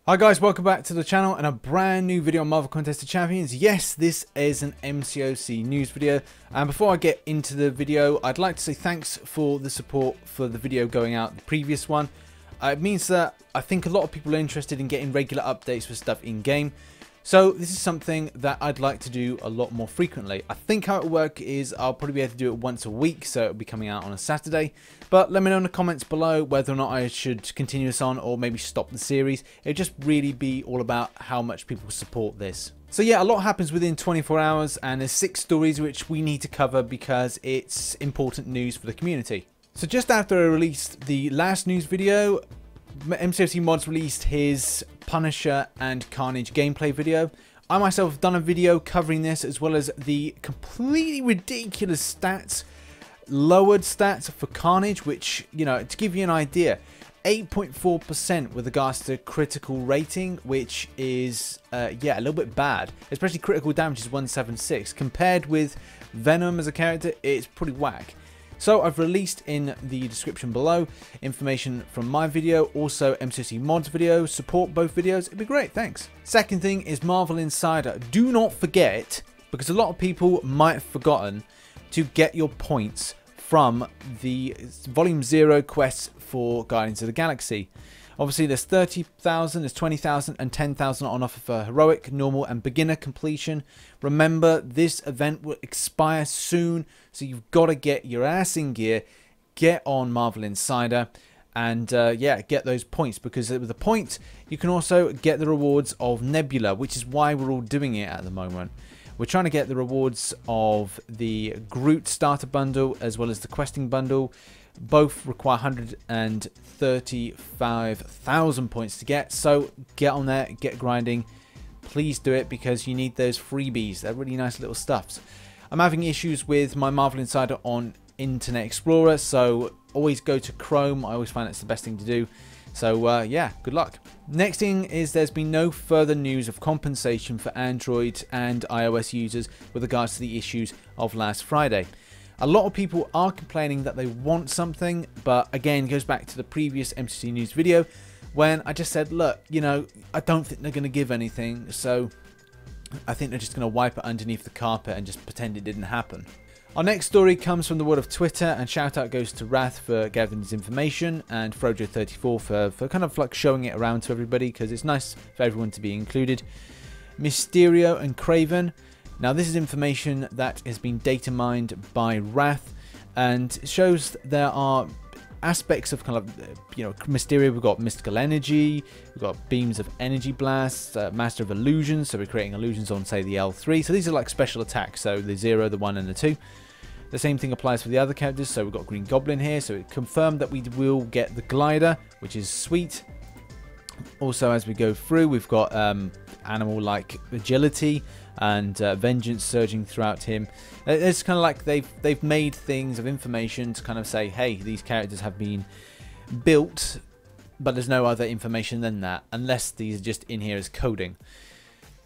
Hi guys, welcome back to the channel and a brand new video on Marvel Contest of Champions. Yes, this is an MCOC news video, and before I get into the video, I'd like to say thanks for the support for the video going out, the previous one. It means that I think a lot of people are interested in getting regular updates for stuff in game. So this is something that I'd like to do a lot more frequently. I think how it will work is I'll probably be able to do it once a week, so it'll be coming out on a Saturday. But let me know in the comments below whether or not I should continue this on or maybe stop the series. It'll just really be all about how much people support this. So yeah, a lot happens within 24 hours and there's 6 stories which we need to cover because it's important news for the community. So just after I released the last news video, MCOC Mods released his Punisher and Carnage gameplay video. I myself have done a video covering this as well as the completely ridiculous stats, lowered stats for Carnage, which, you know, to give you an idea, 8.4% with regards to critical rating, which is, yeah, a little bit bad. Especially critical damage is 176. Compared with Venom as a character, it's pretty whack. So I've released in the description below information from my video, also MCOC Mods video. Support both videos, it'd be great, thanks. Second thing is Marvel Insider. Do not forget, because a lot of people might have forgotten, to get your points from the Volume 0 quests for Guardians of the Galaxy. Obviously there's 30,000, there's 20,000 and 10,000 on offer for Heroic, Normal and Beginner completion. Remember, this event will expire soon, so you've got to get your ass in gear, get on Marvel Insider, and yeah, get those points, because with the point, you can also get the rewards of Nebula, which is why we're all doing it at the moment. We're trying to get the rewards of the Groot starter bundle as well as the questing bundle. Both require 135,000 points to get, so get on there, get grinding. Please do it because you need those freebies. They're really nice little stuffs. I'm having issues with my Marvel Insider on Internet Explorer, so always go to Chrome. I always find it's the best thing to do. So yeah, good luck. Next thing is there's been no further news of compensation for Android and iOS users with regards to the issues of last Friday. A lot of people are complaining that they want something, but again, it goes back to the previous MCC News video when I just said, look, you know, I don't think they're going to give anything, so I think they're just going to wipe it underneath the carpet and just pretend it didn't happen. Our next story comes from the world of Twitter, and shout out goes to Wrath for gathering his information and Frojo34 for kind of like showing it around to everybody, because it's nice for everyone to be included. Mysterio and Kraven. Now this is information that has been data mined by Wrath, and it shows there are aspects of kind of, you know, Mysterio. We've got mystical energy, we've got beams of energy blasts, master of illusions, so we're creating illusions on, say, the L3. So these are like special attacks, so the 0, the 1 and the 2. The same thing applies for the other characters, so we've got Green Goblin here, so it confirmed that we will get the glider, which is sweet. Also, as we go through, we've got animal like agility and vengeance surging throughout him. It's kind of like they've made things of information to kind of say, hey, these characters have been built, but there's no other information than that, unless these are just in here as coding.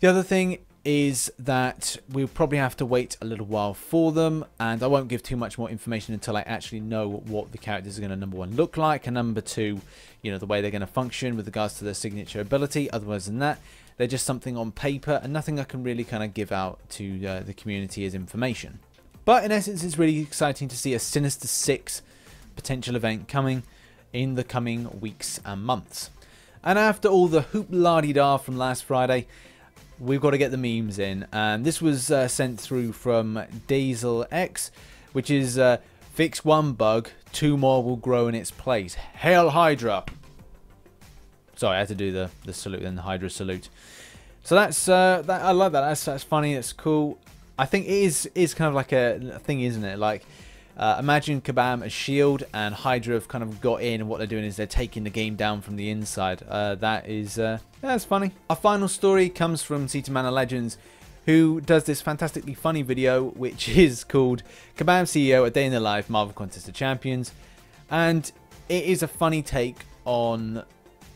The other thing is that we'll probably have to wait a little while for them, and I won't give too much more information until I actually know what the characters are going to, number 1, look like, and number 2, you know, the way they're going to function with regards to their signature ability. Otherwise than that, they're just something on paper and nothing I can really kind of give out to the community as information. But in essence, it's really exciting to see a Sinister 6 potential event coming in the coming weeks and months. And after all the hoop-la-di-da from last Friday, we've got to get the memes in, and this was sent through from Dazel X, which is fix 1 bug, 2 more will grow in its place. Hail Hydra! Sorry, I had to do the salute and the Hydra salute. So that's I love that. That's funny. It's cool. I think it is kind of like a thing, isn't it? Like imagine Kabam as Shield and Hydra have kind of got in, and what they're doing is they're taking the game down from the inside. That's funny. Our final story comes from Seatin Legends, who does this fantastically funny video, which is called Kabam CEO: A Day in the Life, Marvel Contest of Champions, and it is a funny take on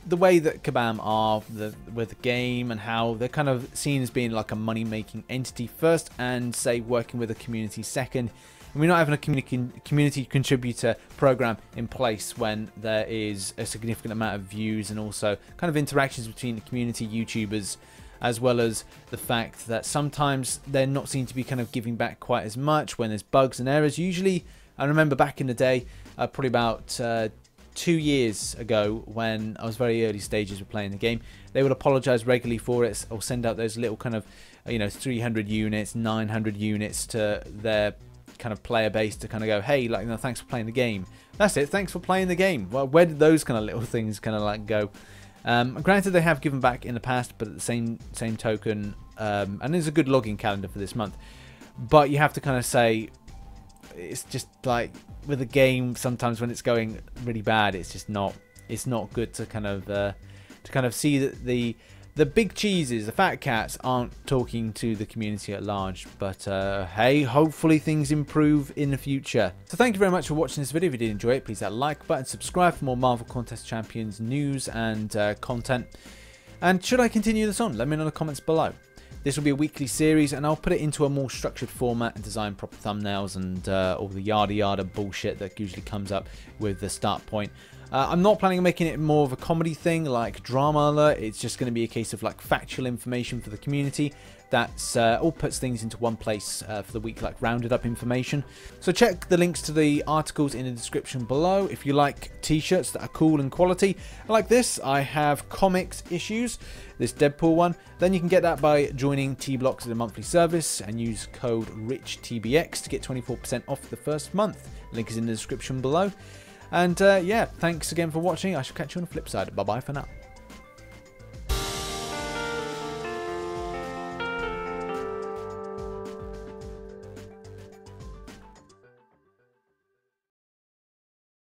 the way that Kabam are with the game, and how they're kind of seen as being like a money-making entity first, and say working with the community second, And we're not having a community contributor program in place when there is a significant amount of views and also kind of interactions between the community YouTubers, as well as the fact that sometimes they're not seen to be kind of giving back quite as much when there's bugs and errors. Usually, I remember back in the day, probably about 2 years ago, when I was very early stages of playing the game, they would apologize regularly for it or send out those little kind of 300 units, 900 units to their kind of player base to kind of go, hey, like, thanks for playing the game. That's it, thanks for playing the game. Well, where did those kind of little things kind of like go? Granted, they have given back in the past, but at the same token, and there's a good logging calendar for this month, but you have to kind of say, it's just like with a game, sometimes when it's going really bad, it's not good to kind of see that the big cheeses, the fat cats, aren't talking to the community at large. But hey, hopefully things improve in the future. So thank you very much for watching this video. If you did enjoy it, please hit that like button, subscribe for more Marvel Contest Champions news and content. And should I continue this on? Let me know in the comments below. This will be a weekly series, and I'll put it into a more structured format and design proper thumbnails and all the yada bullshit that usually comes up with the start point. I'm not planning on making it more of a comedy thing like Drama Alert. It's just going to be a case of like factual information for the community that's all puts things into one place for the week, like rounded up information. So check the links to the articles in the description below. If you like t-shirts that are cool and quality like this, I have comics issues, this Deadpool one, then you can get that by joining T-Blocks as a monthly service and use code RichTBX to get 24% off the first month. Link is in the description below. And yeah, thanks again for watching. I shall catch you on the flip side. Bye bye for now.